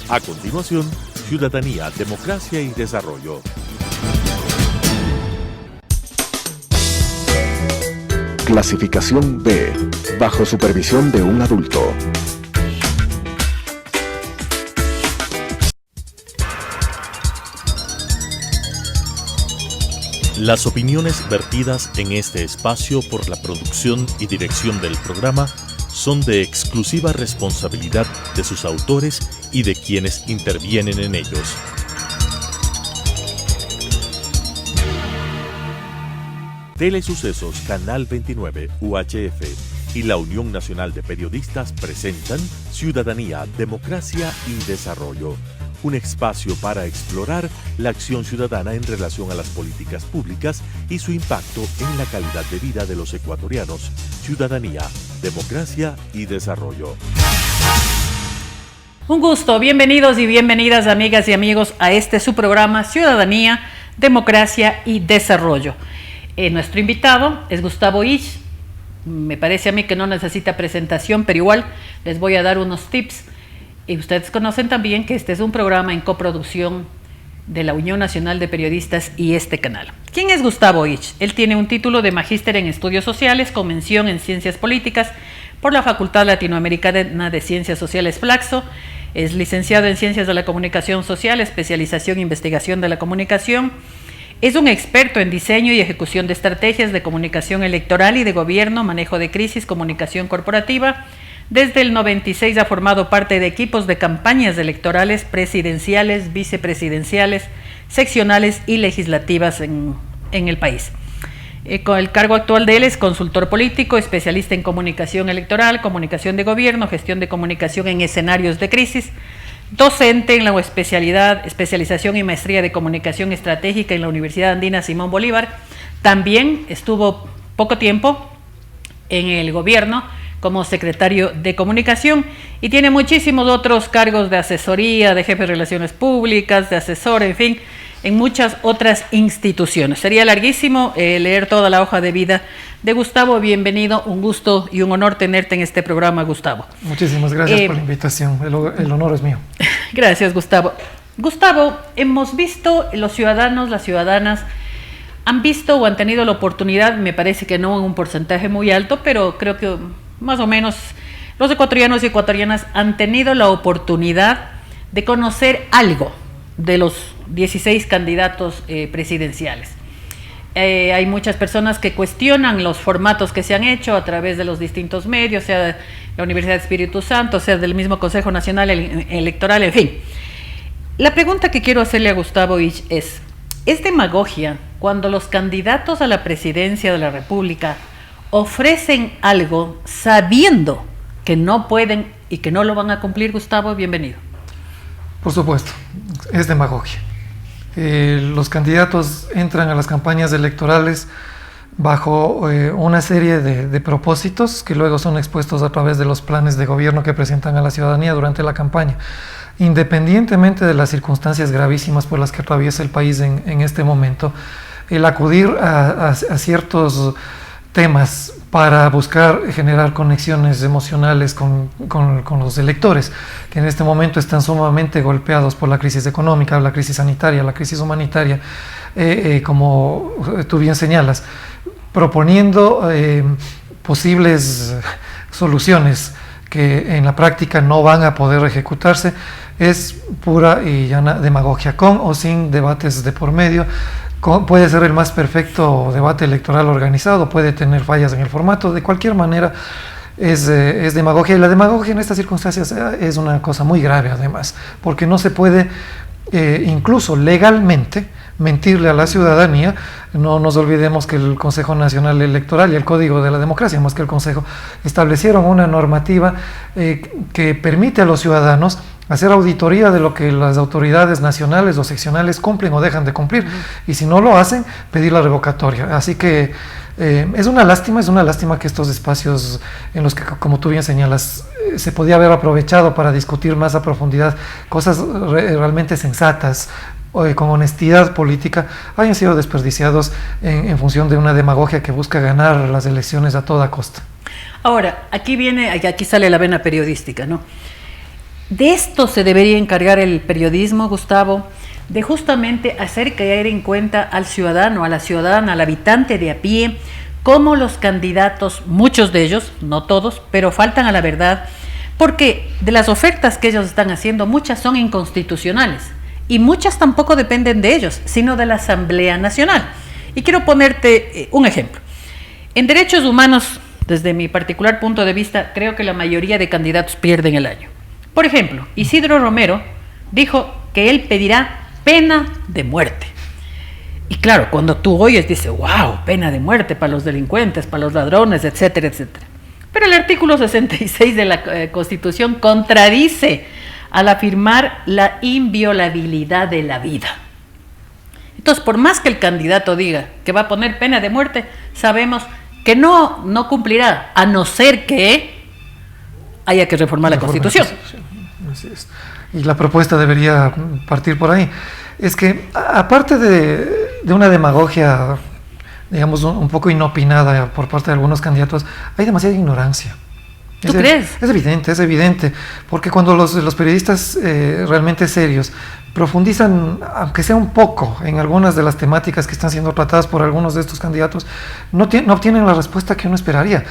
A continuación, Ciudadanía, Democracia y Desarrollo. Clasificación B, bajo supervisión de un adulto. Las opiniones vertidas en este espacio por la producción y dirección del programa son de exclusiva responsabilidad de sus autores y de quienes intervienen en ellos. Telesucesos, Canal 29, UHF y la Unión Nacional de Periodistas presentan Ciudadanía, Democracia y Desarrollo, un espacio para explorar la acción ciudadana en relación a las políticas públicas y su impacto en la calidad de vida de los ecuatorianos. Ciudadanía, Democracia y Desarrollo. Un gusto, bienvenidos y bienvenidas amigas y amigos a su programa Ciudadanía, Democracia y Desarrollo. Nuestro invitado es Gustavo Ich. Me parece a mí que no necesita presentación, pero igual les voy a dar unos tips. Y ustedes conocen también que este es un programa en coproducción de la Unión Nacional de Periodistas y este canal. ¿Quién es Gustavo Ich? Él tiene un título de Magíster en Estudios Sociales con mención en Ciencias Políticas por la Facultad Latinoamericana de Ciencias Sociales Flaxo. Es licenciado en Ciencias de la Comunicación Social, especialización en Investigación de la Comunicación. Es un experto en diseño y ejecución de estrategias de comunicación electoral y de gobierno, manejo de crisis, comunicación corporativa. Desde el 96 ha formado parte de equipos de campañas electorales presidenciales, vicepresidenciales, seccionales y legislativas en el país. Con el cargo actual de él es consultor político, especialista en comunicación electoral, comunicación de gobierno, gestión de comunicación en escenarios de crisis, docente en la especialización y maestría de comunicación estratégica en la Universidad Andina Simón Bolívar. También estuvo poco tiempo en el gobierno como secretario de comunicación y tiene muchísimos otros cargos de asesoría, de jefe de relaciones públicas, de asesor, en fin, en muchas otras instituciones. Sería larguísimo leer toda la hoja de vida de Gustavo. Bienvenido, un gusto y un honor tenerte en este programa, Gustavo. Muchísimas gracias por la invitación, el honor es mío. Gracias, Gustavo. Gustavo, hemos visto, los ciudadanos, las ciudadanas, han visto o han tenido la oportunidad, me parece que no en un porcentaje muy alto, pero creo que más o menos los ecuatorianos y ecuatorianas han tenido la oportunidad de conocer algo de los 16 candidatos presidenciales. Hay muchas personas que cuestionan los formatos que se han hecho a través de los distintos medios, sea de la Universidad de Espíritu Santo, sea del mismo Consejo Nacional Electoral, en fin. La pregunta que quiero hacerle a Gustavo Ich ¿es demagogia cuando los candidatos a la presidencia de la República ofrecen algo sabiendo que no pueden y que no lo van a cumplir? Gustavo, bienvenido. Por supuesto, es demagogia. Los candidatos entran a las campañas electorales bajo una serie de propósitos que luego son expuestos a través de los planes de gobierno que presentan a la ciudadanía durante la campaña. Independientemente de las circunstancias gravísimas por las que atraviesa el país en este momento, el acudir a ciertos temas para buscar generar conexiones emocionales con los electores, que en este momento están sumamente golpeados por la crisis económica, la crisis sanitaria, la crisis humanitaria, como tú bien señalas, proponiendo posibles soluciones que en la práctica no van a poder ejecutarse, es pura y llana demagogia, con o sin debates de por medio. Puede ser el más perfecto debate electoral organizado, puede tener fallas en el formato, de cualquier manera es demagogia, y la demagogia en estas circunstancias es una cosa muy grave además, porque no se puede incluso legalmente mentirle a la ciudadanía. No nos olvidemos que el Consejo Nacional Electoral y el Código de la Democracia, más que el Consejo, establecieron una normativa que permite a los ciudadanos hacer auditoría de lo que las autoridades nacionales o seccionales cumplen o dejan de cumplir, y si no lo hacen, pedir la revocatoria. Así que es una lástima que estos espacios en los que, como tú bien señalas, se podía haber aprovechado para discutir más a profundidad cosas realmente sensatas, con honestidad política, hayan sido desperdiciados en función de una demagogia que busca ganar las elecciones a toda costa. Ahora, aquí sale la vena periodística, ¿no? De esto se debería encargar el periodismo, Gustavo, de justamente hacer caer en cuenta al ciudadano, a la ciudadana, al habitante de a pie, cómo los candidatos, muchos de ellos, no todos, pero faltan a la verdad, porque de las ofertas que ellos están haciendo, muchas son inconstitucionales y muchas tampoco dependen de ellos, sino de la Asamblea Nacional. Y quiero ponerte un ejemplo. En derechos humanos, desde mi particular punto de vista, creo que la mayoría de candidatos pierden el año. Por ejemplo, Isidro Romero dijo que él pedirá pena de muerte. Y claro, cuando tú oyes, dices, wow, pena de muerte para los delincuentes, para los ladrones, etcétera, etcétera. Pero el artículo 66 de la Constitución contradice al afirmar la inviolabilidad de la vida. Entonces, por más que el candidato diga que va a poner pena de muerte, sabemos que no cumplirá, a no ser que haya que reformar la Constitución. Así es. Y la propuesta debería partir por ahí. Es que, aparte de una demagogia, digamos, un poco inopinada por parte de algunos candidatos, hay demasiada ignorancia. ¿Tú crees? Es evidente, porque cuando los periodistas realmente serios profundizan, aunque sea un poco, en algunas de las temáticas que están siendo tratadas por algunos de estos candidatos, no obtienen la respuesta que uno esperaría.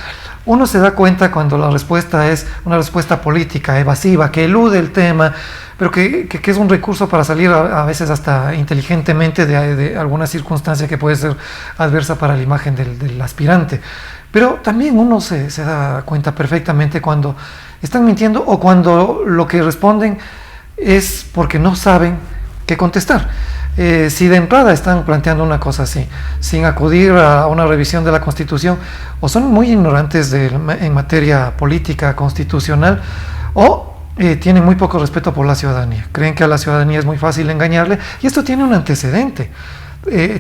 Uno se da cuenta cuando la respuesta es una respuesta política, evasiva, que elude el tema, pero que es un recurso para salir a veces hasta inteligentemente de alguna circunstancia que puede ser adversa para la imagen del aspirante. Pero también uno se da cuenta perfectamente cuando están mintiendo o cuando lo que responden es porque no saben qué contestar. Si de entrada están planteando una cosa así, sin acudir a una revisión de la Constitución, o son muy ignorantes en materia política constitucional, o tienen muy poco respeto por la ciudadanía. Creen que a la ciudadanía es muy fácil engañarle, y esto tiene un antecedente.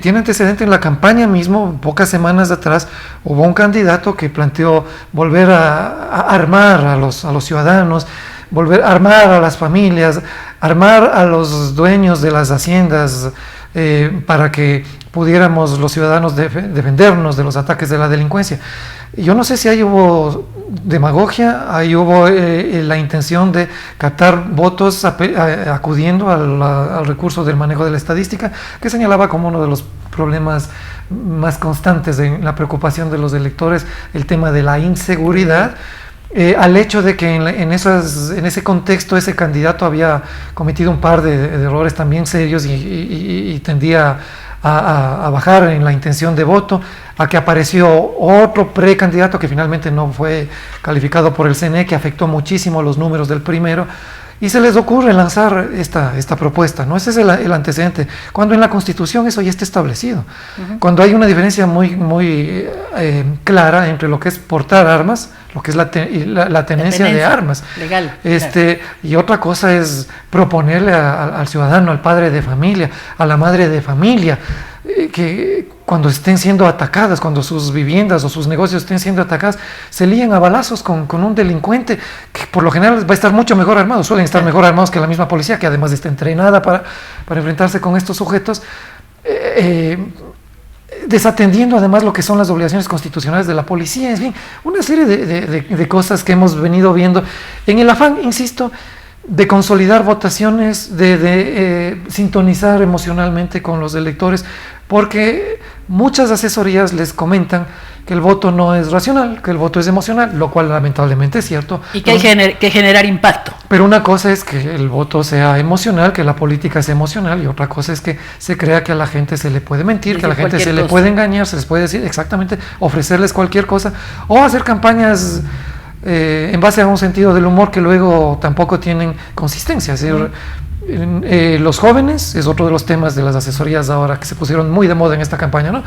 Tiene antecedente en la campaña mismo. Pocas semanas atrás hubo un candidato que planteó volver a armar a los ciudadanos, volver a armar a las familias, armar a los dueños de las haciendas para que pudiéramos los ciudadanos defendernos de los ataques de la delincuencia. Yo no sé si ahí hubo demagogia, ahí hubo la intención de captar votos acudiendo al recurso del manejo de la estadística, que señalaba como uno de los problemas más constantes en la preocupación de los electores, el tema de la inseguridad, al hecho de que en ese contexto ese candidato había cometido un par de errores también serios y tendía a bajar en la intención de voto, a que apareció otro precandidato que finalmente no fue calificado por el CNE, que afectó muchísimo los números del primero, y se les ocurre lanzar esta propuesta, ¿no? Ese es el antecedente, cuando en la Constitución eso ya está establecido. Cuando hay una diferencia muy clara entre lo que es portar armas, lo que es la tenencia de armas legal, y otra cosa es proponerle al ciudadano, al padre de familia, a la madre de familia, que cuando estén siendo atacadas, cuando sus viviendas o sus negocios estén siendo atacadas, se líen a balazos con un delincuente que por lo general va a estar mucho mejor armado, suelen estar mejor armados que la misma policía, que además está entrenada para enfrentarse con estos sujetos, desatendiendo además lo que son las obligaciones constitucionales de la policía. En fin, una serie de cosas que hemos venido viendo en el afán, insisto, de consolidar votaciones, de sintonizar emocionalmente con los electores, porque muchas asesorías les comentan que el voto no es racional, que el voto es emocional, lo cual lamentablemente es cierto. Y que hay que generar impacto. Pero una cosa es que el voto sea emocional, que la política sea emocional, y otra cosa es que se crea que a la gente se le puede mentir, que a la gente se le puede engañar, se les puede decir exactamente, ofrecerles cualquier cosa, o hacer campañas en base a un sentido del humor que luego tampoco tienen consistencia. Es decir, los jóvenes es otro de los temas de las asesorías ahora que se pusieron muy de moda en esta campaña, ¿no?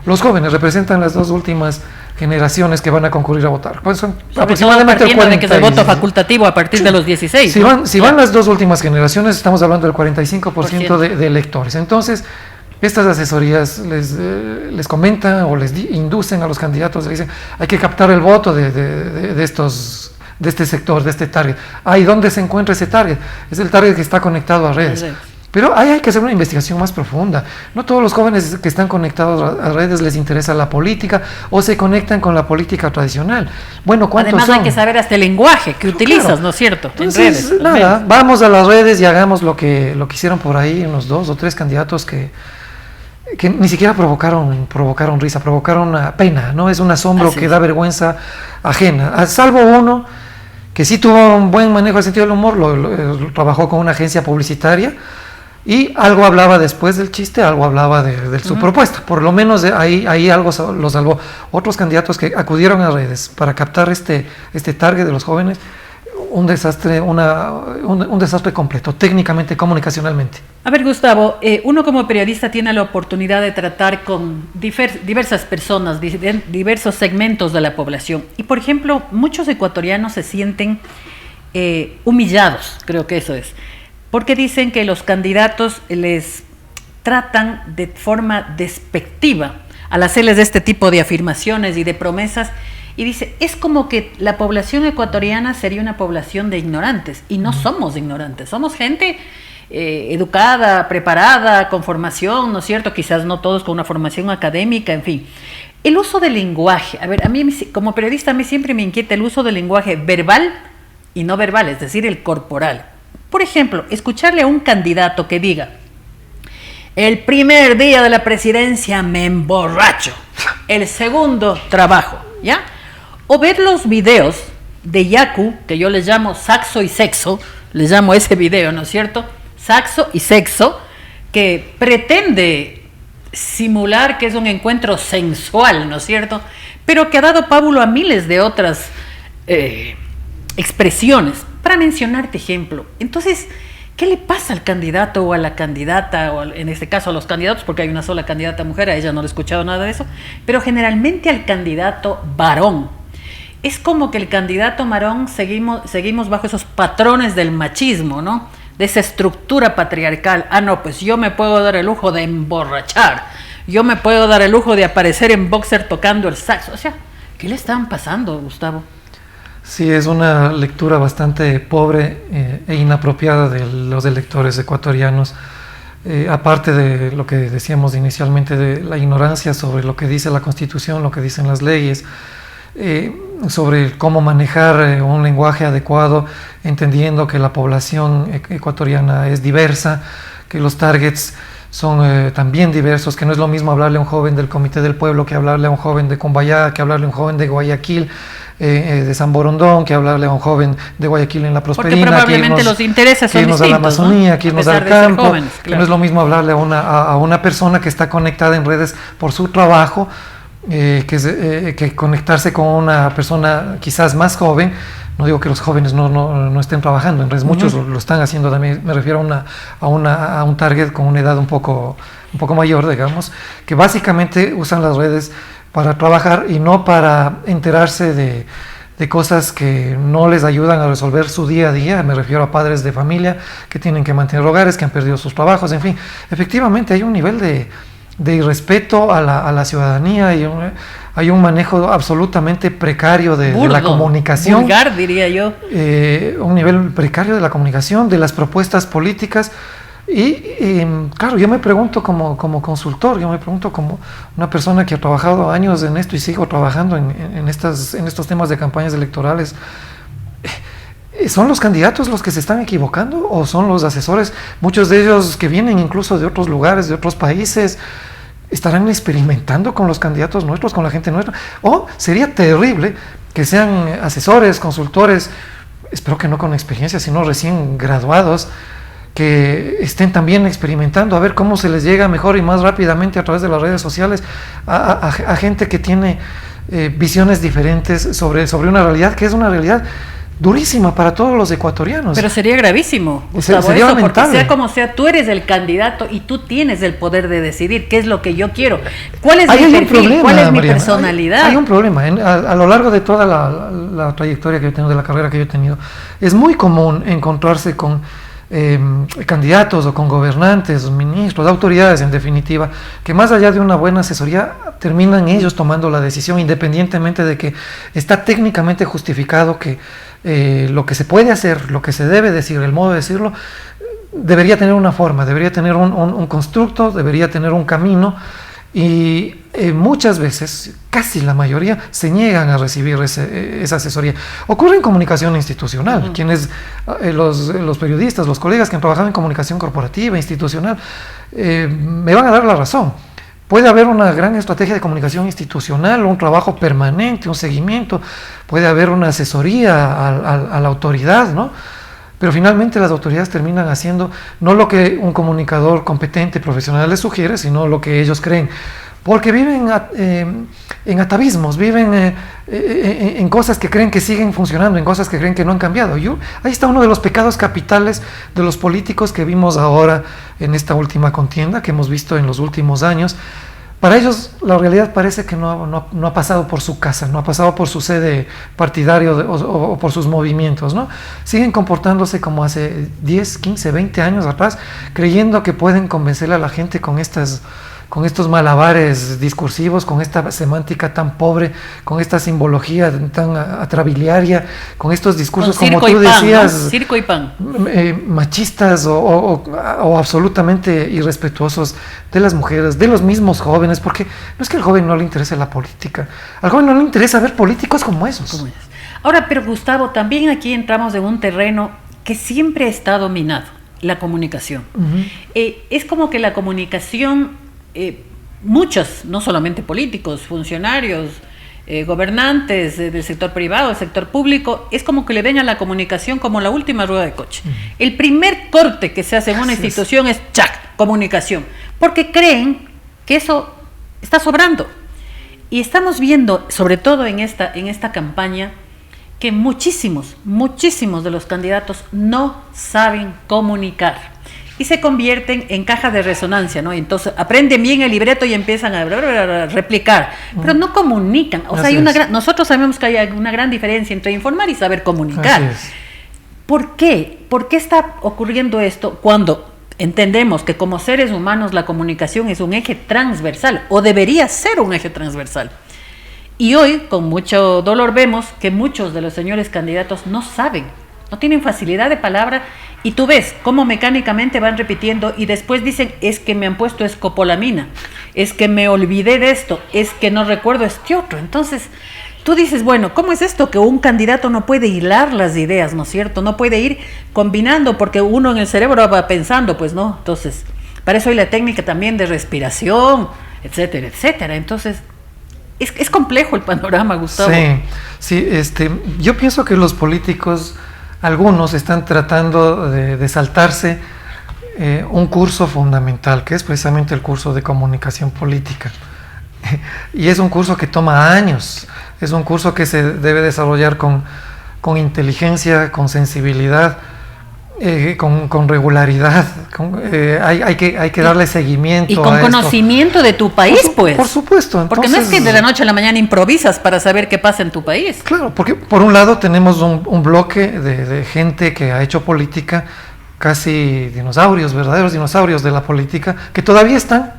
Los jóvenes representan las dos últimas generaciones que van a concurrir a votar. Pues son aproximadamente el 40, de que es el voto facultativo a partir de los 16. Si van las dos últimas generaciones, estamos hablando del 45% de electores. Entonces, estas asesorías les comentan o les inducen a los candidatos, les dicen, hay que captar el voto de este sector, de este target. ¿Y dónde se encuentra ese target? Es el target que está conectado a redes. Pero ahí hay que hacer una investigación más profunda. No todos los jóvenes que están conectados a redes les interesa la política o se conectan con la política tradicional. Bueno, ¿cuántos Además son? hay que saber hasta el lenguaje que utilizas, Claro. ¿no es cierto? Entonces, En redes. nada, vamos a las redes y hagamos lo que hicieron por ahí unos 2 o 3 candidatos que ni siquiera provocaron risa, provocaron una pena, ¿no? Es un asombro Así que es. da vergüenza ajena. A salvo uno que sí tuvo un buen manejo del sentido del humor, trabajó con una agencia publicitaria y algo hablaba después del chiste, algo hablaba de su propuesta. Por lo menos ahí algo lo salvó. Otros candidatos que acudieron a redes para captar este target de los jóvenes, un desastre, un desastre completo, técnicamente, comunicacionalmente. A ver, Gustavo, uno como periodista tiene la oportunidad de tratar con diversas personas, diversos segmentos de la población. Y, por ejemplo, muchos ecuatorianos se sienten humillados, creo que eso es, porque dicen que los candidatos les tratan de forma despectiva al hacerles este tipo de afirmaciones y de promesas. Y dice, es como que la población ecuatoriana sería una población de ignorantes, y no somos ignorantes, somos gente educada, preparada, con formación, ¿no es cierto? Quizás no todos con una formación académica, en fin. El uso del lenguaje, a ver, a mí como periodista a mí siempre me inquieta el uso del lenguaje verbal y no verbal, es decir, el corporal. Por ejemplo, escucharle a un candidato que diga, el primer día de la presidencia me emborracho, el segundo trabajo, ¿ya? O ver los videos de Yaku, que yo les llamo Saxo y Sexo, les llamo ese video, ¿no es cierto? Saxo y Sexo, que pretende simular que es un encuentro sensual, ¿no es cierto? Pero que ha dado pábulo a miles de otras expresiones, para mencionarte ejemplo. Entonces, ¿qué le pasa al candidato o a la candidata, o en este caso a los candidatos, porque hay una sola candidata mujer, a ella no le he escuchado nada de eso, pero generalmente al candidato varón? Es como que el candidato varón seguimos bajo esos patrones del machismo, ¿no? De esa estructura patriarcal. Ah, no, pues yo me puedo dar el lujo de emborrachar, yo me puedo dar el lujo de aparecer en boxer tocando el saxo. O sea, ¿qué le estaban pasando, Gustavo? Sí, es una lectura bastante pobre e inapropiada de los electores ecuatorianos. Aparte de lo que decíamos inicialmente, de la ignorancia sobre lo que dice la Constitución, lo que dicen las leyes, sobre cómo manejar un lenguaje adecuado, entendiendo que la población ecuatoriana es diversa, que los targets son también diversos, que no es lo mismo hablarle a un joven del Comité del Pueblo que hablarle a un joven de Cumbayá, que hablarle a un joven de Guayaquil, de San Borondón, que hablarle a un joven de Guayaquil en la Prosperina. Porque probablemente los intereses son distintos, a la Amazonía, ¿no? que irnos A al pesar de ser campo, jóvenes, que claro. no es lo mismo hablarle a una persona que está conectada en redes por su trabajo, que conectarse con una persona quizás más joven. No digo que los jóvenes no estén trabajando en redes, muchos lo están haciendo también. Me refiero a un target con una edad un poco mayor, digamos, que básicamente usan las redes para trabajar y no para enterarse de cosas que no les ayudan a resolver su día a día. Me refiero a padres de familia que tienen que mantener hogares, que han perdido sus trabajos, en fin. Efectivamente hay un nivel de irrespeto a la ciudadanía, y hay un manejo absolutamente precario de la comunicación. Vulgar, diría yo. Un nivel precario de la comunicación, de las propuestas políticas. Y claro, yo me pregunto como consultor, yo me pregunto como una persona que ha trabajado años en esto y sigo trabajando en estos temas de campañas electorales. ¿Son los candidatos los que se están equivocando o son los asesores? Muchos de ellos que vienen incluso de otros lugares, de otros países, ¿estarán experimentando con los candidatos nuestros, con la gente nuestra? ¿O sería terrible que sean asesores, consultores, espero que no con experiencia, sino recién graduados, que estén también experimentando a ver cómo se les llega mejor y más rápidamente a través de las redes sociales a gente que tiene visiones diferentes sobre una realidad que es una realidad durísima para todos los ecuatorianos? Pero sería gravísimo, Gustavo, sería eso, porque lamentable. sea como sea, tú eres el candidato y tú tienes el poder de decidir qué es lo que yo quiero, cuál es mi perfil, cuál es mi personalidad. Hay un problema. A lo largo de toda la trayectoria que yo he tenido, de la carrera que yo he tenido, es muy común encontrarse con candidatos o con gobernantes, ministros, autoridades en definitiva, que más allá de una buena asesoría terminan ellos tomando la decisión, independientemente de que está técnicamente justificado que lo que se puede hacer, lo que se debe decir, el modo de decirlo, debería tener una forma, debería tener un constructo, debería tener un camino, y muchas veces, casi la mayoría, se niegan a recibir esa asesoría. Ocurre en comunicación institucional. Quienes, los periodistas, los colegas que han trabajado en comunicación corporativa, institucional, me van a dar la razón. Puede haber una gran estrategia de comunicación institucional, un trabajo permanente, un seguimiento, puede haber una asesoría a la autoridad, ¿no? Pero finalmente las autoridades terminan haciendo no lo que un comunicador competente, profesional les sugiere, sino lo que ellos creen. Porque viven en atavismos, viven en cosas que creen que siguen funcionando, en cosas que creen que no han cambiado. Ahí está uno de los pecados capitales de los políticos que vimos ahora en esta última contienda, que hemos visto en los últimos años. Para ellos la realidad parece que no ha pasado por su casa, no ha pasado por su sede partidario o por sus movimientos, ¿no? Siguen comportándose como hace 10, 15, 20 años atrás, creyendo que pueden convencerle a la gente con estos malabares discursivos, con esta semántica tan pobre, con esta simbología tan atrabiliaria, con estos discursos, como tú decías, ¿no? Circo y pan, machistas o absolutamente irrespetuosos de las mujeres, de los mismos jóvenes, porque no es que al joven no le interese la política, al joven no le interesa ver políticos como esos. Ahora, pero Gustavo, también aquí entramos en un terreno que siempre está dominado, la comunicación. Es como que la comunicación, muchos, no solamente políticos, funcionarios, gobernantes del sector privado, del sector público, es como que le ven a la comunicación como la última rueda de coche. El primer corte que se hace en una institución es ¡chac! Comunicación, porque creen que eso está sobrando. Y estamos viendo, sobre todo en esta campaña, que muchísimos de los candidatos no saben comunicar y se convierten en caja de resonancia, ¿no? Entonces aprenden bien el libreto y empiezan a replicar, pero no comunican. O sea, nosotros sabemos que hay una gran diferencia entre informar y saber comunicar. ¿Por qué? ¿Por qué está ocurriendo esto cuando entendemos que como seres humanos la comunicación es un eje transversal, o debería ser un eje transversal? Y hoy, con mucho dolor, vemos que muchos de los señores candidatos no saben, no tienen facilidad de palabra, y tú ves cómo mecánicamente van repitiendo y después dicen, es que me han puesto escopolamina, es que me olvidé de esto, es que no recuerdo este otro. Entonces, tú dices, bueno, ¿cómo es esto que un candidato no puede hilar las ideas, ¿no es cierto? No puede ir combinando, porque uno en el cerebro va pensando, pues no. Entonces, para eso hay la técnica también de respiración, etcétera, etcétera. Entonces, es complejo el panorama, Gustavo. Sí, yo pienso que los políticos, algunos están tratando de saltarse un curso fundamental, que es precisamente el curso de comunicación política. Y es un curso que toma años, es un curso que se debe desarrollar con inteligencia, con sensibilidad, con regularidad, hay que darle seguimiento. Y con conocimiento de tu país, pues. Por supuesto. Entonces, porque no es que de la noche a la mañana improvisas para saber qué pasa en tu país. Claro, porque por un lado tenemos un bloque de gente que ha hecho política, casi dinosaurios, verdaderos dinosaurios de la política, que todavía están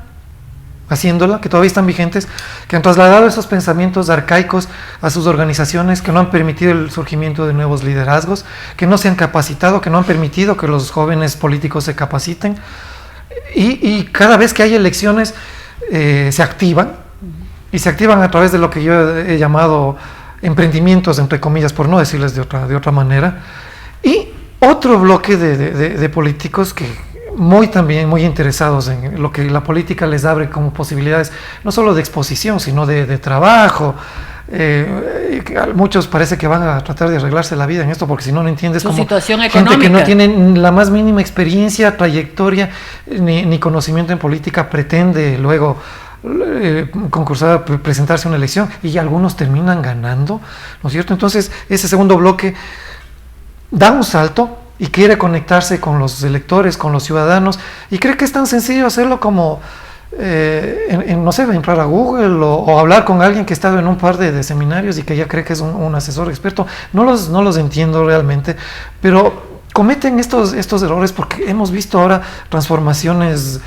haciéndola, que todavía están vigentes, que han trasladado esos pensamientos arcaicos a sus organizaciones, que no han permitido el surgimiento de nuevos liderazgos, que no se han capacitado, que no han permitido que los jóvenes políticos se capaciten, y cada vez que hay elecciones se activan, y se activan a través de lo que yo he llamado emprendimientos, entre comillas, por no decirles de otra manera, y otro bloque de políticos que muy interesados en lo que la política les abre como posibilidades, no solo de exposición, sino de trabajo. Muchos parece que van a tratar de arreglarse la vida en esto, porque si no entiendes su cómo situación gente económica, que no tiene la más mínima experiencia, trayectoria, ni conocimiento en política, pretende luego concursar, presentarse a una elección, y algunos terminan ganando, ¿no es cierto? Entonces, ese segundo bloque da un salto y quiere conectarse con los electores, con los ciudadanos, y cree que es tan sencillo hacerlo como, no sé, entrar a Google o hablar con alguien que ha estado en un par de seminarios y que ya cree que es un asesor experto. No los entiendo realmente, pero cometen estos errores porque hemos visto ahora transformaciones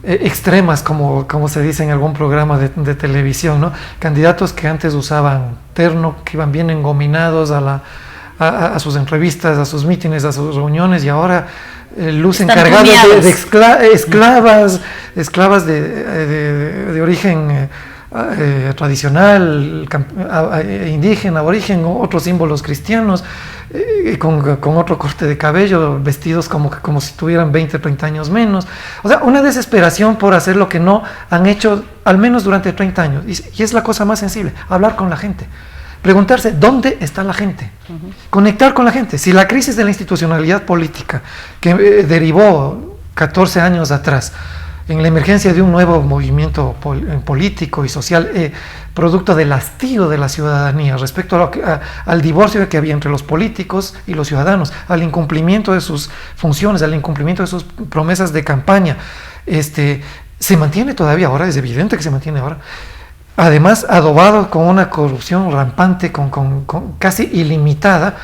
extremas, como se dice en algún programa de televisión, ¿no? Candidatos que antes usaban terno, que iban bien engominados a sus entrevistas, a sus mítines, a sus reuniones, y ahora lucen Están cargados tuneados. esclavas de origen tradicional, indígena, aborigen, otros símbolos cristianos, con otro corte de cabello, vestidos como si tuvieran 20, 30 años menos. O sea, una desesperación por hacer lo que no han hecho al menos durante 30 años. Y es la cosa más sensible, hablar con la gente. Preguntarse, ¿dónde está la gente? Conectar con la gente. Si la crisis de la institucionalidad política que derivó 14 años atrás en la emergencia de un nuevo movimiento político y social, producto del hastío de la ciudadanía respecto al divorcio que había entre los políticos y los ciudadanos, al incumplimiento de sus funciones, al incumplimiento de sus promesas de campaña, se mantiene todavía ahora, es evidente que se mantiene ahora. Además, adobado con una corrupción rampante, con casi ilimitada,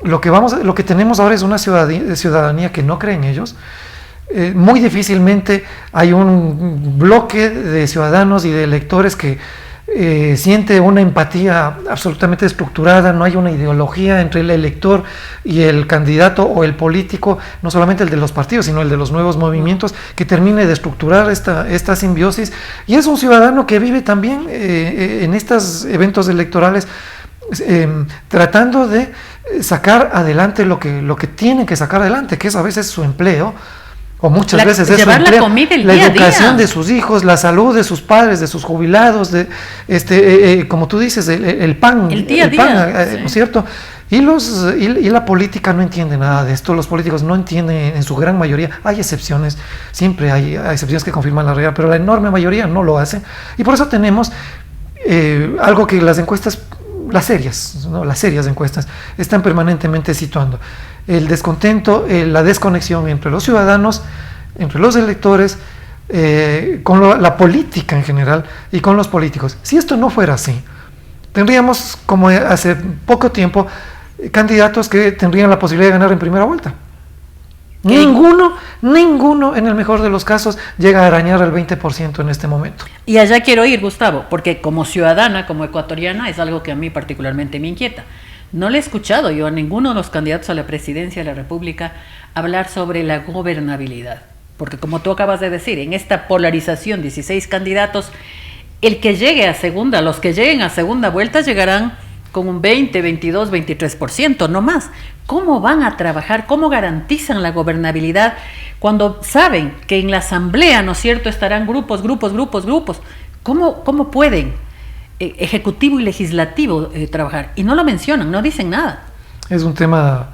lo que tenemos ahora es una ciudadanía que no cree en ellos. Muy difícilmente hay un bloque de ciudadanos y de electores que siente una empatía absolutamente estructurada, no hay una ideología entre el elector y el candidato o el político, no solamente el de los partidos, sino el de los nuevos movimientos, que termine de estructurar esta simbiosis. Y es un ciudadano que vive también en estos eventos electorales tratando de sacar adelante lo que tiene que sacar adelante, que es a veces su empleo, o muchas veces es llevar su empleo, la comida el la día a educación día de sus hijos, la salud de sus padres, de sus jubilados, como tú dices, el pan, el día a día, pan, ¿no es cierto? Y la política no entiende nada de esto, los políticos no entienden en su gran mayoría, hay excepciones, siempre hay excepciones que confirman la regla, pero la enorme mayoría no lo hace, y por eso tenemos algo que las encuestas, las serias encuestas, están permanentemente situando: el descontento, la desconexión entre los ciudadanos, entre los electores, con la política en general y con los políticos. Si esto no fuera así, tendríamos, como hace poco tiempo, candidatos que tendrían la posibilidad de ganar en primera vuelta. Ninguno, en el mejor de los casos, llega a arañar el 20% en este momento. Y allá quiero ir, Gustavo, porque como ciudadana, como ecuatoriana, es algo que a mí particularmente me inquieta. No le he escuchado yo a ninguno de los candidatos a la presidencia de la República hablar sobre la gobernabilidad. Porque como tú acabas de decir, en esta polarización, 16 candidatos, los que lleguen a segunda vuelta llegarán con un 20, 22, 23%, no más. ¿Cómo van a trabajar? ¿Cómo garantizan la gobernabilidad cuando saben que en la asamblea, ¿no es cierto?, estarán grupos? ¿Cómo pueden ejecutivo y legislativo trabajar? Y no lo mencionan, no dicen nada. Es un tema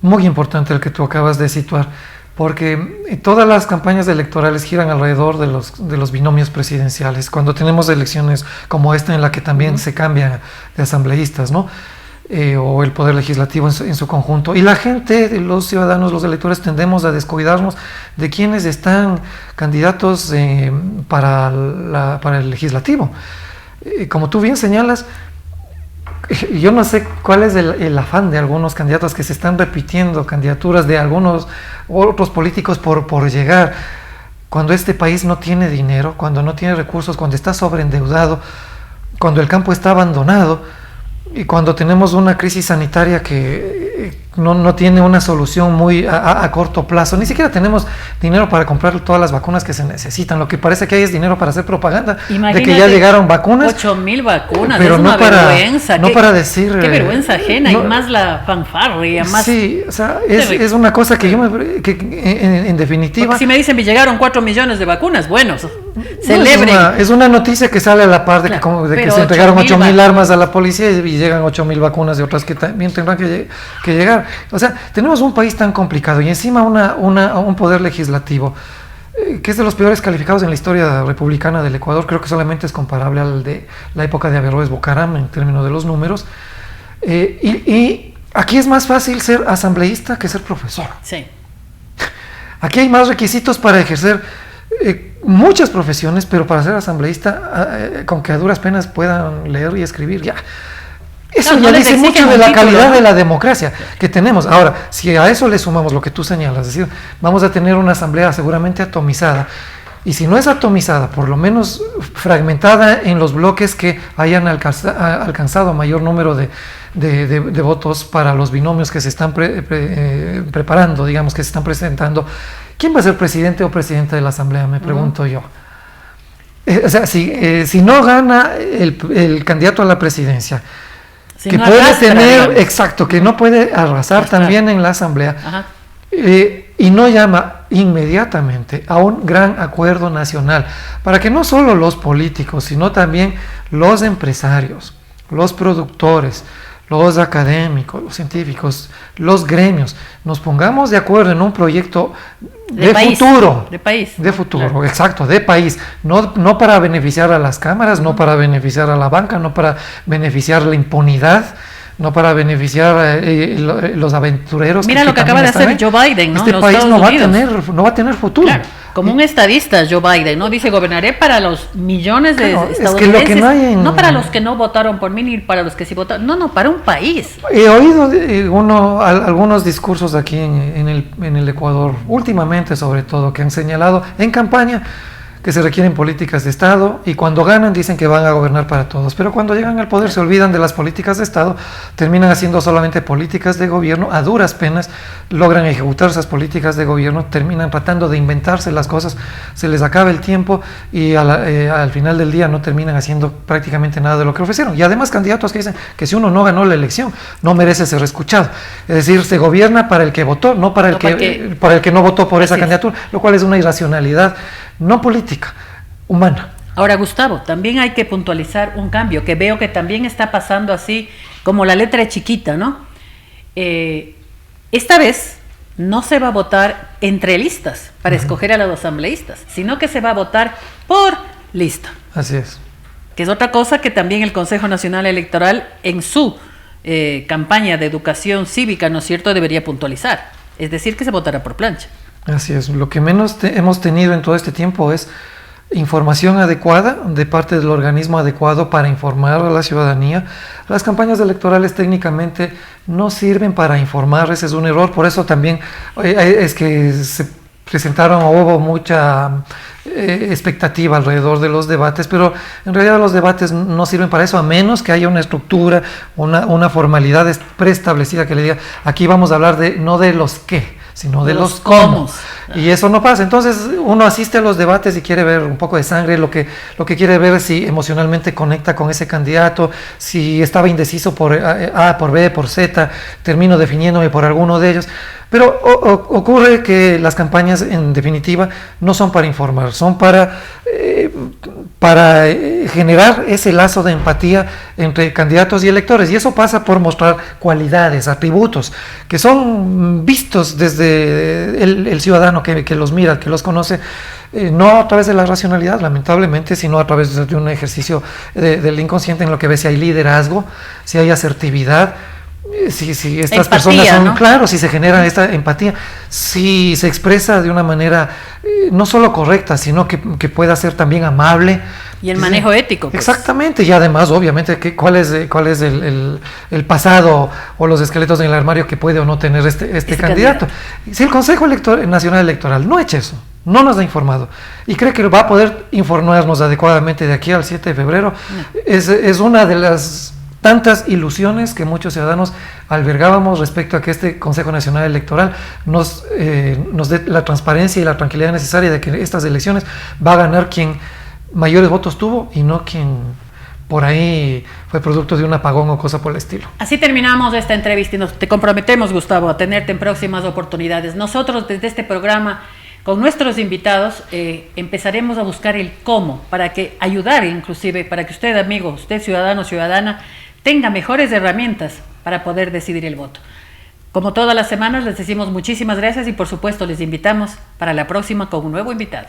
muy importante el que tú acabas de situar, porque todas las campañas electorales giran alrededor de los binomios presidenciales. Cuando tenemos elecciones como esta, en la que también se cambian de asambleístas, ¿no? O el poder legislativo en su conjunto. Y la gente, los ciudadanos, los electores, tendemos a descuidarnos de quienes están candidatos para el legislativo. Como tú bien señalas, yo no sé cuál es el afán de algunos candidatos que se están repitiendo candidaturas de algunos otros políticos por llegar, cuando este país no tiene dinero, cuando no tiene recursos, cuando está sobreendeudado, cuando el campo está abandonado y cuando tenemos una crisis sanitaria que no tiene una solución muy a corto plazo. Ni siquiera tenemos dinero para comprar todas las vacunas que se necesitan. Lo que parece que hay es dinero para hacer propaganda. Imagínate, de que ya llegaron vacunas. 8,000 vacunas, pero es una vergüenza. No para decir... Qué vergüenza ajena, y más la fanfarria, más... Sí, o sea, es una cosa que en definitiva... Porque si me dicen que llegaron 4 millones de vacunas, bueno, celebren. Es una noticia que sale a la par de que se entregaron 8,000 armas a la policía y llegan 8,000 vacunas de otras que también tendrán que llegar. O sea, tenemos un país tan complicado y encima un poder legislativo que es de los peores calificados en la historia republicana del Ecuador. Creo que solamente es comparable al de la época de Averroes Bocaram en términos de los números. Y aquí es más fácil ser asambleísta que ser profesor. Sí. Aquí hay más requisitos para ejercer muchas profesiones, pero para ser asambleísta, con que a duras penas puedan leer y escribir, ya. Eso ya dice mucho de la calidad de la democracia que tenemos. Ahora, si a eso le sumamos lo que tú señalas, es decir, vamos a tener una asamblea seguramente atomizada, y si no es atomizada, por lo menos fragmentada en los bloques que hayan alcanzado mayor número de votos para los binomios que se están preparando, digamos, que se están presentando. ¿Quién va a ser presidente o presidenta de la Asamblea? Me pregunto yo. O sea, si no gana el candidato a la presidencia, Si que no puede arrastra, tener, digamos. exacto, que no puede arrasar también en la Asamblea, Ajá. y no llama inmediatamente a un gran acuerdo nacional, para que no solo los políticos, sino también los empresarios, los productores, los académicos, los científicos, los gremios, nos pongamos de acuerdo en un proyecto de país, futuro. de país. De futuro, Claro. exacto, de país. No para beneficiar a las cámaras, no para beneficiar a la banca, no para beneficiar la impunidad, no para beneficiar a los aventureros. Mira lo que acaba de hacer Joe Biden, ¿no? Este En los país Estados Unidos. no va a tener futuro. Claro, como un estadista, Joe Biden, ¿no? Dice, gobernaré para los millones de Claro, es que estadounidenses, lo que no hay en- no para los que no votaron por mí, ni para los que sí votaron, no, para un país. He oído algunos discursos aquí en el Ecuador, últimamente sobre todo, que han señalado en campaña que se requieren políticas de Estado, y cuando ganan dicen que van a gobernar para todos, pero cuando llegan al poder se olvidan de las políticas de Estado, terminan haciendo solamente políticas de gobierno, a duras penas logran ejecutar esas políticas de gobierno, terminan tratando de inventarse las cosas, se les acaba el tiempo y al final del día no terminan haciendo prácticamente nada de lo que ofrecieron. Y además candidatos que dicen que si uno no ganó la elección no merece ser escuchado, es decir, se gobierna para el que votó, no para el que no votó por esa candidatura, lo cual es una irracionalidad no política, humana. Ahora, Gustavo, también hay que puntualizar un cambio que veo que también está pasando así como la letra chiquita, ¿no? Esta vez no se va a votar entre listas para escoger a los asambleístas, sino que se va a votar por lista. Así es. Que es otra cosa que también el Consejo Nacional Electoral en su campaña de educación cívica, ¿no es cierto?, debería puntualizar. Es decir, que se votará por plancha. Así es, lo que menos hemos tenido en todo este tiempo es información adecuada de parte del organismo adecuado para informar a la ciudadanía. Las campañas electorales técnicamente no sirven para informar, ese es un error, por eso también es que se presentaron o hubo mucha expectativa alrededor de los debates, pero en realidad los debates no sirven para eso, a menos que haya una estructura, una formalidad preestablecida que le diga, aquí vamos a hablar no de los qué, sino de los cómo. Y eso no pasa. Entonces uno asiste a los debates y quiere ver un poco de sangre, lo que quiere ver es si emocionalmente conecta con ese candidato, si estaba indeciso por A, por B, por Z, termino definiéndome por alguno de ellos. Pero ocurre que las campañas en definitiva no son para informar, son para generar ese lazo de empatía entre candidatos y electores, y eso pasa por mostrar cualidades, atributos que son vistos desde el ciudadano que los mira, que los conoce, no a través de la racionalidad, lamentablemente, sino a través de un ejercicio del inconsciente, en lo que ve si hay liderazgo, si hay asertividad, si estas empatía, personas son, ¿no? claro, si se genera esta empatía, si se expresa de una manera no solo correcta, sino que pueda ser también amable. Y el manejo ético. Pues. Exactamente, y además, obviamente, cuál es el pasado o los esqueletos en el armario que puede o no tener este candidato. Si el Consejo Nacional Electoral no ha hecho eso, no nos ha informado y cree que va a poder informarnos adecuadamente de aquí al 7 de febrero, es una de las tantas ilusiones que muchos ciudadanos albergábamos respecto a que este Consejo Nacional Electoral nos dé la transparencia y la tranquilidad necesaria de que estas elecciones va a ganar quien mayores votos tuvo y no quien por ahí fue producto de un apagón o cosa por el estilo. Así terminamos esta entrevista y te comprometemos, Gustavo, a tenerte en próximas oportunidades. Nosotros desde este programa, con nuestros invitados, empezaremos a buscar el cómo, para que ayudar inclusive, para que usted, amigo, usted ciudadano, ciudadana, tenga mejores herramientas para poder decidir el voto. Como todas las semanas, les decimos muchísimas gracias y por supuesto les invitamos para la próxima con un nuevo invitado.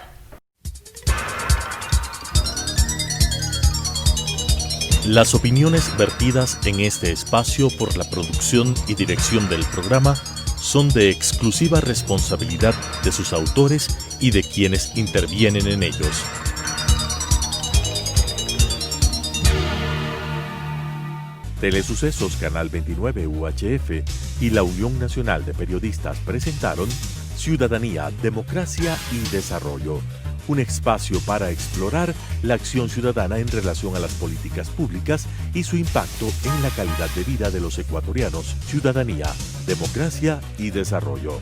Las opiniones vertidas en este espacio por la producción y dirección del programa son de exclusiva responsabilidad de sus autores y de quienes intervienen en ellos. Telesucesos Canal 29 UHF y la Unión Nacional de Periodistas presentaron Ciudadanía, Democracia y Desarrollo, un espacio para explorar la acción ciudadana en relación a las políticas públicas y su impacto en la calidad de vida de los ecuatorianos. Ciudadanía, democracia y desarrollo.